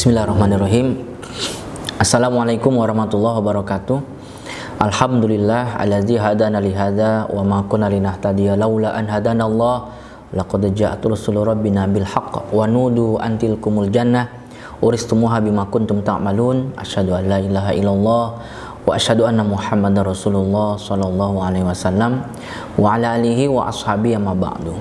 Bismillahirrahmanirrahim. Assalamualaikum warahmatullahi wabarakatuh. Alhamdulillah alladzi hadana li hadza wa ma kunna linahtadiya laula an hadanallah laqad ja'at rusulu rabbina bil haqq wa nudu antil kumul jannah uristumuha bima kuntum ta'malun. Asyhadu an la ilaha illallah wa asyhadu anna muhammadar rasulullah sallallahu alaihi wasallam wa ala alihi wa ashabihi amma ba'du.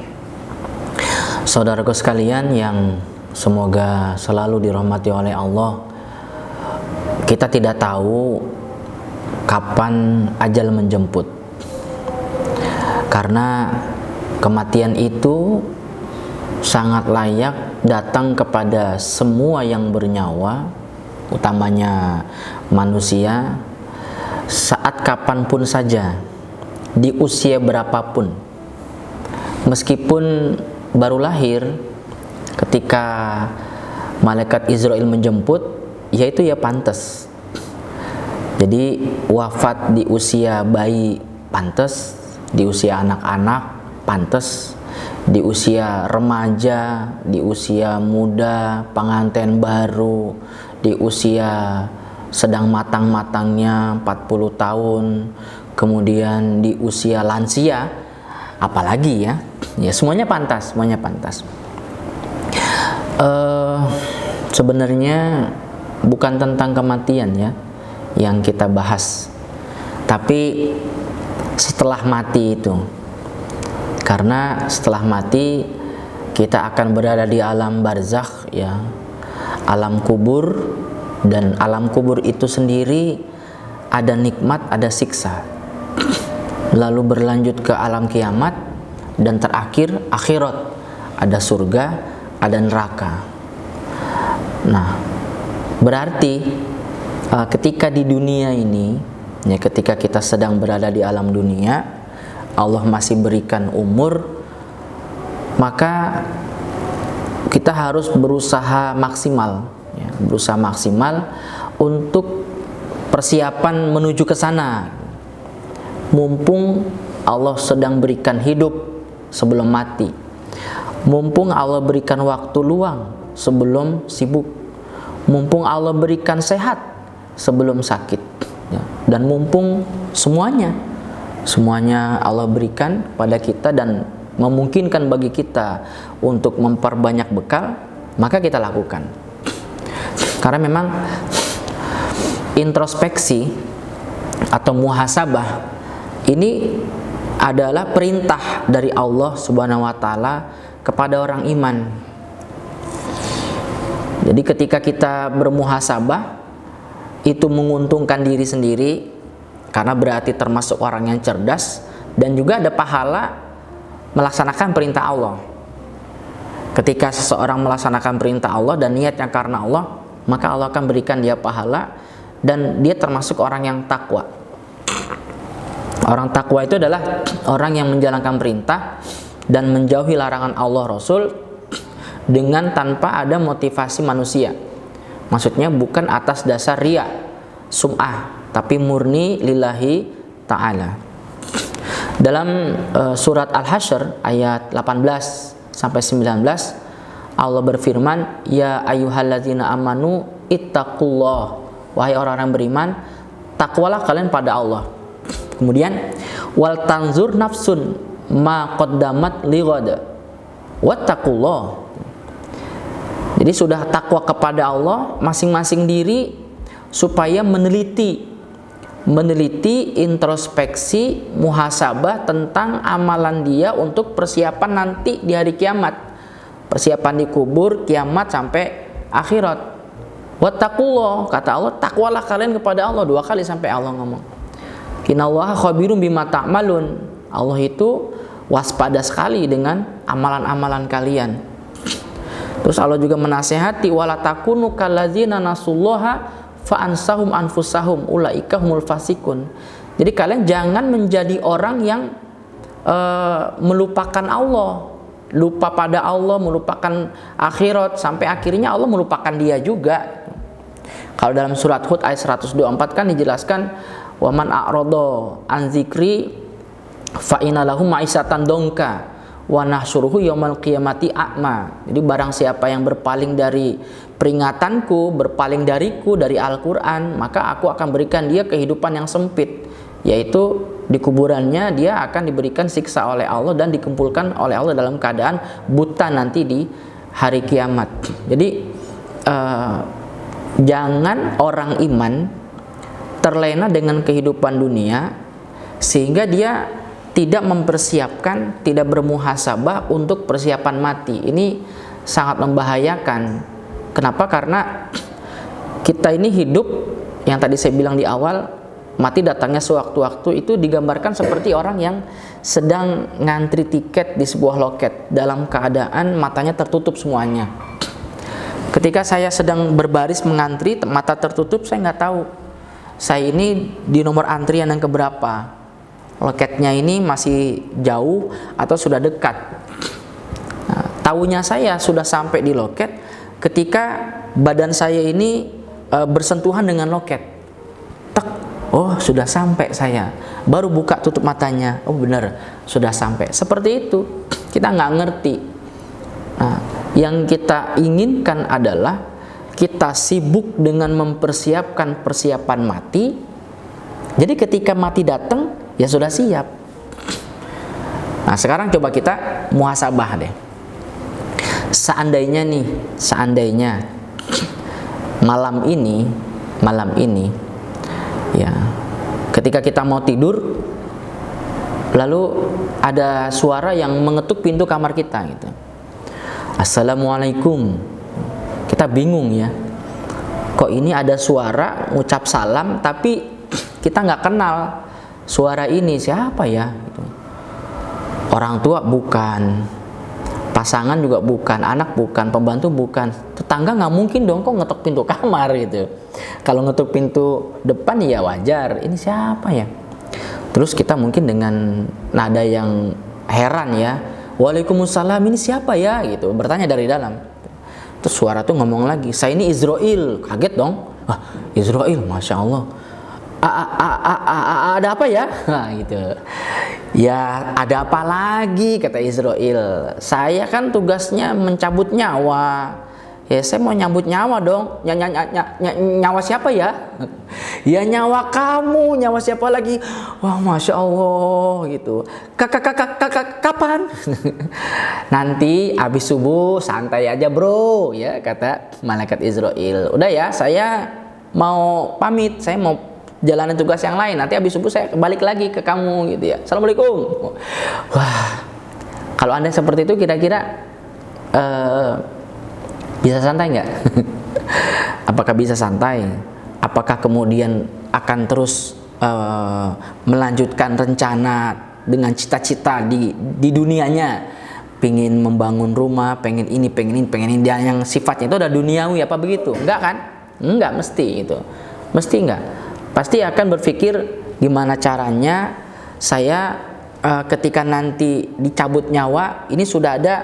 Saudaraku sekalian yang semoga selalu dirahmati oleh Allah, kita tidak tahu kapan ajal menjemput. Karena kematian itu sangat layak datang kepada semua yang bernyawa, utamanya manusia, saat kapanpun saja, di usia berapapun. Meskipun baru lahir, ketika malaikat Israel menjemput, yaitu ya pantas. Jadi wafat di usia bayi pantas, di usia anak-anak pantas, di usia remaja, di usia muda, pengantin baru, di usia sedang matang-matangnya 40 tahun, kemudian di usia lansia, apalagi ya semuanya pantas, semuanya pantas. Sebenarnya bukan tentang kematian ya yang kita bahas, tapi setelah mati itu. Karena setelah mati kita akan berada di alam barzakh ya, alam kubur, dan alam kubur itu sendiri ada nikmat, ada siksa. Lalu berlanjut ke alam kiamat, dan terakhir akhirat, ada surga, ada neraka. Nah, berarti ketika di dunia ini ya, ketika kita sedang berada di alam dunia, Allah masih berikan umur, maka kita harus berusaha maksimal ya, berusaha maksimal untuk persiapan menuju ke sana. Mumpung Allah sedang berikan hidup sebelum mati, mumpung Allah berikan waktu luang sebelum sibuk, mumpung Allah berikan sehat sebelum sakit ya. Dan mumpung semuanya Allah berikan pada kita dan memungkinkan bagi kita untuk memperbanyak bekal, maka kita lakukan. Karena memang introspeksi atau muhasabah ini adalah perintah dari Allah Subhanahu wa taala kepada orang iman. Jadi ketika kita bermuhasabah, itu menguntungkan diri sendiri karena berarti termasuk orang yang cerdas, dan juga ada pahala melaksanakan perintah Allah. Ketika seseorang melaksanakan perintah Allah dan niatnya karena Allah, maka Allah akan berikan dia pahala, dan dia termasuk orang yang takwa. Orang takwa itu adalah orang yang menjalankan perintah dan menjauhi larangan Allah Rasul dengan tanpa ada motivasi manusia. Maksudnya bukan atas dasar riya, sum'ah, tapi murni lillahi ta'ala. Dalam surat Al-Hasyr ayat 18 sampai 19, Allah berfirman, ya ayyuhalladzina amanu ittaqullah, wahai orang-orang beriman, takwalah kalian pada Allah. Kemudian wal tanzur nafsun ma qaddamat lighad wattaqullah. Jadi sudah takwa kepada Allah masing-masing diri, supaya meneliti introspeksi, muhasabah tentang amalan dia untuk persiapan nanti di hari kiamat, persiapan di kubur, kiamat sampai akhirat. Wattaqullah, kata Allah, takwalah kalian kepada Allah, 2 kali sampai Allah ngomong. Innallaha khabirum bima ta'malun. Allah itu waspada sekali dengan amalan-amalan kalian. Terus Allah juga menasehati, wala takunu kalladzina nasullaha fa ansahum anfusahum ulaika humul fasikun. Jadi kalian jangan menjadi orang yang melupakan Allah, lupa pada Allah, melupakan akhirat, sampai akhirnya Allah melupakan dia juga. Kalau dalam surat Hud ayat 124 kan dijelaskan, waman a'rada an dzikri fa inna lahu ma'isatan dongka wa nahsyuruhu yaumal qiyamati a'ma. Jadi barang siapa yang berpaling dari peringatanku, berpaling dariku, dari Al-Qur'an, maka aku akan berikan dia kehidupan yang sempit, yaitu di kuburannya dia akan diberikan siksa oleh Allah dan dikumpulkan oleh Allah dalam keadaan buta nanti di hari kiamat. Jadi jangan orang iman terlena dengan kehidupan dunia sehingga dia tidak mempersiapkan, tidak bermuhasabah untuk persiapan mati. Ini sangat membahayakan. Kenapa? Karena kita ini hidup, yang tadi saya bilang di awal, mati datangnya sewaktu-waktu, itu digambarkan seperti orang yang sedang ngantri tiket di sebuah loket dalam keadaan matanya tertutup semuanya. Ketika saya sedang berbaris mengantri, mata tertutup, saya nggak tahu saya ini di nomor antrian yang keberapa, loketnya ini masih jauh atau sudah dekat. Nah, tahunya saya sudah sampai di loket ketika badan saya ini bersentuhan dengan loket. Tek, oh sudah sampai saya. Baru buka tutup matanya, oh benar sudah sampai. Seperti itu, kita nggak ngerti. Nah, yang kita inginkan adalah kita sibuk dengan mempersiapkan persiapan mati. Jadi ketika mati datang, ya sudah siap. Nah sekarang coba kita muhasabah deh. Seandainya malam ini, ya, ketika kita mau tidur, lalu ada suara yang mengetuk pintu kamar kita, gitu. Assalamualaikum. Kita bingung ya, kok ini ada suara ngucap salam tapi kita nggak kenal suara ini siapa ya, gitu. Orang tua bukan, pasangan juga bukan, anak bukan, pembantu bukan, tetangga nggak mungkin dong kok ngetok pintu kamar gitu. Kalau ngetok pintu depan ya wajar, ini siapa ya. Terus kita mungkin dengan nada yang heran ya, waalaikumsalam, ini siapa ya, gitu, bertanya dari dalam. Terus suara tuh ngomong lagi, saya ini Israel. Kaget dong, ah Israel, masya Allah. Ada apa ya? Nah, gitu. Ya ada apa lagi, kata Israel. Saya kan tugasnya mencabut nyawa. Ya saya mau nyambut nyawa dong. Nyawa siapa ya? Ya nyawa kamu. Nyawa siapa lagi? Wah masya Allah, gitu. Kapan? Nanti habis subuh, santai aja bro, ya kata malaikat Israel. Udah ya, saya mau pamit, saya mau jalanin tugas yang lain. Nanti habis subuh saya balik lagi ke kamu, gitu ya. Assalamualaikum. Wah, kalau Anda seperti itu kira-kira bisa santai nggak? Apakah bisa santai? Apakah kemudian akan terus melanjutkan rencana dengan cita-cita di dunianya, pengen membangun rumah, pengen ini, dan yang sifatnya itu ada duniawi apa begitu? Enggak kan? Enggak mesti itu. Mesti enggak. Pasti akan berpikir gimana caranya saya ketika nanti dicabut nyawa ini sudah ada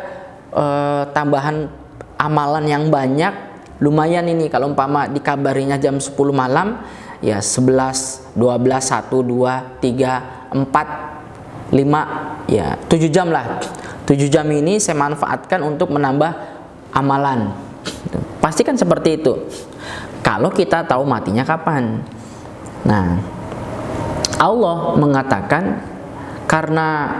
tambahan amalan yang banyak, lumayan ini. Kalau umpama dikabarinya jam 10 malam, ya 11, 12, 1, 2, 3, 4, 5, ya 7 jam lah. 7 jam ini saya manfaatkan untuk menambah amalan. Pasti kan seperti itu. Kalau kita tahu matinya kapan. Nah, Allah mengatakan karena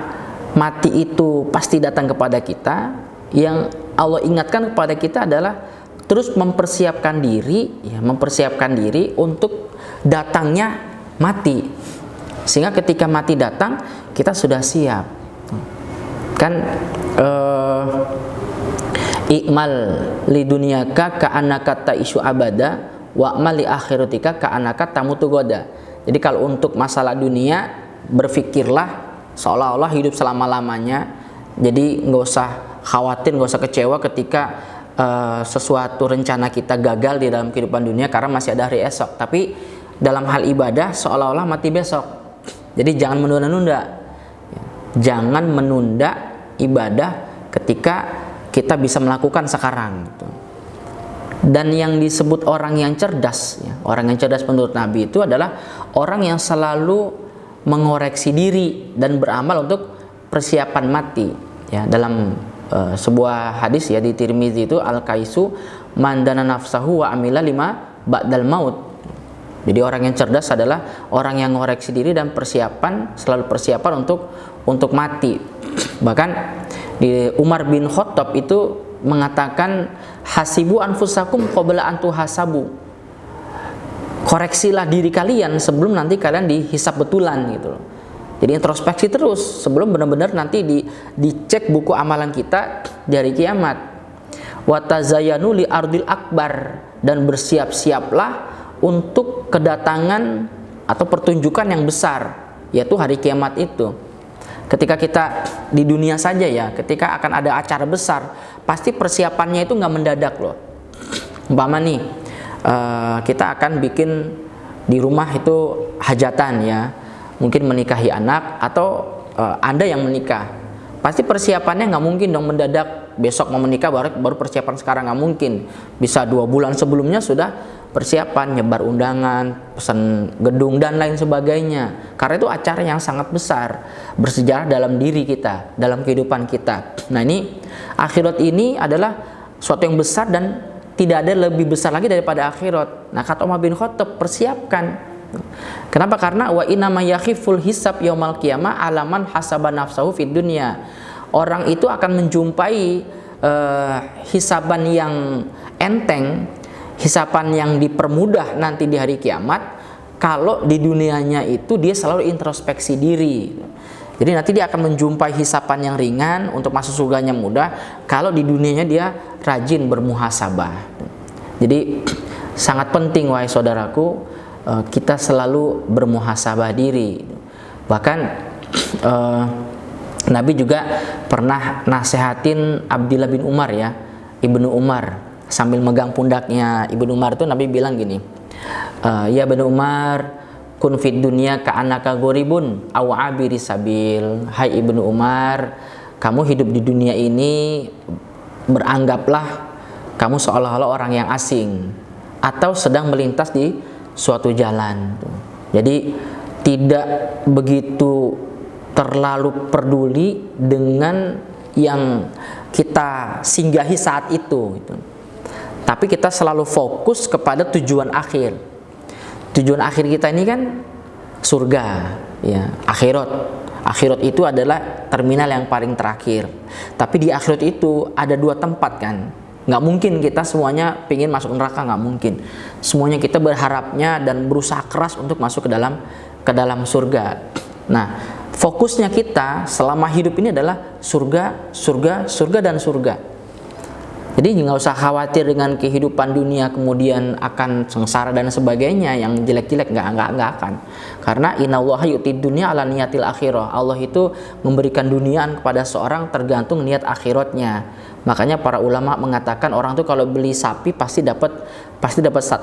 mati itu pasti datang kepada kita, yang Allah ingatkan kepada kita adalah terus mempersiapkan diri, ya, mempersiapkan diri untuk datangnya mati, sehingga ketika mati datang kita sudah siap. Kan ikmal li dunyaka ka annaka ta'ishu abada wa amal li akhiratika ka annaka tamutu goda. Jadi kalau untuk masalah dunia, berpikirlah seolah-olah hidup selama-lamanya. Jadi nggak usah khawatir, nggak usah kecewa ketika sesuatu rencana kita gagal di dalam kehidupan dunia karena masih ada hari esok. Tapi dalam hal ibadah seolah-olah mati besok. Jadi jangan menunda-nunda. Jangan menunda ibadah ketika kita bisa melakukan sekarang. Dan yang disebut orang yang cerdas, orang yang cerdas menurut Nabi itu adalah orang yang selalu mengoreksi diri dan beramal untuk persiapan mati. Ya, dalam sebuah hadis ya di Tirmizi itu al-kaisu mandana nafsahu wa amila lima ba'dal maut. Jadi orang yang cerdas adalah orang yang mengoreksi diri dan selalu persiapan untuk mati. Bahkan di Umar bin Khattab itu mengatakan hasibu anfusakum qabla an tuhasabu. Koreksilah diri kalian sebelum nanti kalian dihisab betulan gitu loh. Jadi introspeksi terus sebelum benar-benar nanti dicek buku amalan kita di hari kiamat. Wa tazayyanu li ardil akbar, dan bersiap-siaplah untuk kedatangan atau pertunjukan yang besar, yaitu hari kiamat itu. Ketika kita di dunia saja ya, ketika akan ada acara besar, pasti persiapannya itu nggak mendadak loh. Umpama nih, kita akan bikin di rumah itu hajatan ya, mungkin menikahi anak atau Anda yang menikah. Pasti persiapannya nggak mungkin dong mendadak besok mau menikah baru persiapan sekarang, nggak mungkin. Bisa 2 bulan sebelumnya sudah persiapan, nyebar undangan, pesan gedung dan lain sebagainya. Karena itu acara yang sangat besar, bersejarah dalam diri kita, dalam kehidupan kita. Nah ini akhirat ini adalah suatu yang besar dan tidak ada lebih besar lagi daripada akhirat. Nah kata Umar bin Khattab, persiapkan. Kenapa? Karena wa inna ma yakhiful hisab yaumal qiyamah alaman hasaba nafsahu fid dunya. Orang itu akan menjumpai hisaban yang enteng, hisaban yang dipermudah nanti di hari kiamat kalau di dunianya itu dia selalu introspeksi diri. Jadi nanti dia akan menjumpai hisaban yang ringan untuk masuk surganya mudah kalau di dunianya dia rajin bermuhasabah. Jadi sangat penting wahai saudaraku, kita selalu bermuhasabah diri. Bahkan Nabi juga pernah nasehatin Abdullah bin Umar ya, Ibnu Umar, sambil megang pundaknya Ibnu Umar itu Nabi bilang gini, ya Ibnu Umar, kun fid dunya ka'annaka gharibun aw abiri sabil. Hai Ibnu Umar, kamu hidup di dunia ini beranggaplah kamu seolah-olah orang yang asing atau sedang melintas di suatu jalan. Jadi tidak begitu terlalu peduli dengan yang kita singgahi saat itu gitu. Tapi kita selalu fokus kepada tujuan akhir. Tujuan akhir kita ini kan surga, ya, akhirat. Akhirat itu adalah terminal yang paling terakhir. Tapi di akhirat itu ada 2 tempat kan. Nggak mungkin kita semuanya pengen masuk neraka, nggak mungkin. Semuanya kita berharapnya dan berusaha keras untuk masuk ke dalam surga. Nah, fokusnya kita selama hidup ini adalah surga, surga, surga dan surga. Jadi nggak usah khawatir dengan kehidupan dunia kemudian akan sengsara dan sebagainya yang jelek-jelek, nggak akan. Karena innallaha yu'tid dunya ala niyatil akhirah. Allah itu memberikan dunia kepada seorang tergantung niat akhiratnya. Makanya para ulama mengatakan orang tuh kalau beli sapi pasti dapat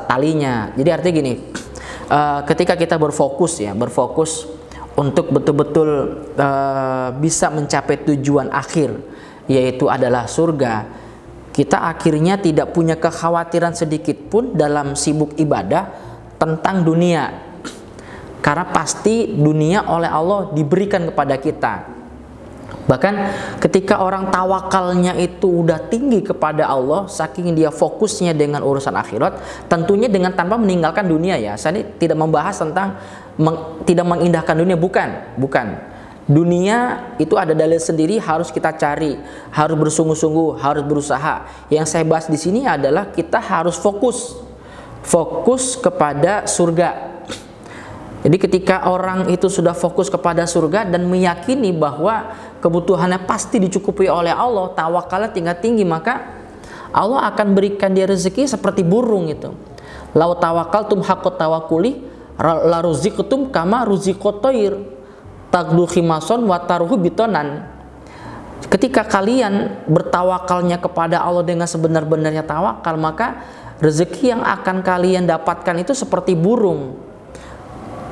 talinya. Jadi artinya gini, ketika kita berfokus untuk betul-betul bisa mencapai tujuan akhir, yaitu adalah surga, kita akhirnya tidak punya kekhawatiran sedikit pun dalam sibuk ibadah tentang dunia. Karena pasti dunia oleh Allah diberikan kepada kita. Bahkan ketika orang tawakalnya itu udah tinggi kepada Allah, saking dia fokusnya dengan urusan akhirat, tentunya dengan tanpa meninggalkan dunia ya. Saya tidak membahas tentang tidak mengindahkan dunia, bukan. Dunia itu ada dalil sendiri, harus kita cari, harus bersungguh-sungguh, harus berusaha. Yang saya bahas di sini adalah kita harus fokus kepada surga. Jadi ketika orang itu sudah fokus kepada surga dan meyakini bahwa kebutuhannya pasti dicukupi oleh Allah, tawakalnya tingkat tinggi, maka Allah akan berikan dia rezeki seperti burung itu. Lau tawakaltum haqqat tawakkuli la ruziqtum kama ruziqat tayr tagdu khimason wa taruhu bitonan. Ketika kalian bertawakalnya kepada Allah dengan sebenar-benarnya tawakal, maka rezeki yang akan kalian dapatkan itu seperti burung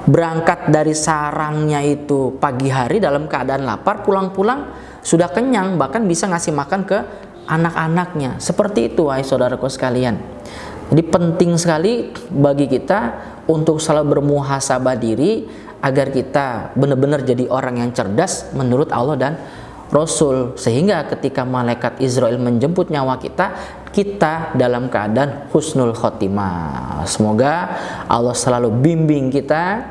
berangkat dari sarangnya itu pagi hari dalam keadaan lapar, pulang-pulang sudah kenyang, bahkan bisa ngasih makan ke anak-anaknya. Seperti itu, wahai saudaraku sekalian. Jadi penting sekali bagi kita untuk selalu bermuhasabah diri agar kita benar-benar jadi orang yang cerdas menurut Allah dan Rasul, sehingga ketika malaikat Israel menjemput nyawa kita, kita dalam keadaan husnul khotimah. Semoga Allah selalu bimbing kita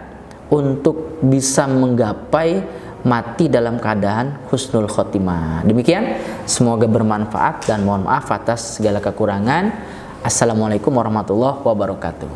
untuk bisa menggapai mati dalam keadaan husnul khotimah. Demikian, semoga bermanfaat dan mohon maaf atas segala kekurangan. Assalamualaikum warahmatullahi wabarakatuh.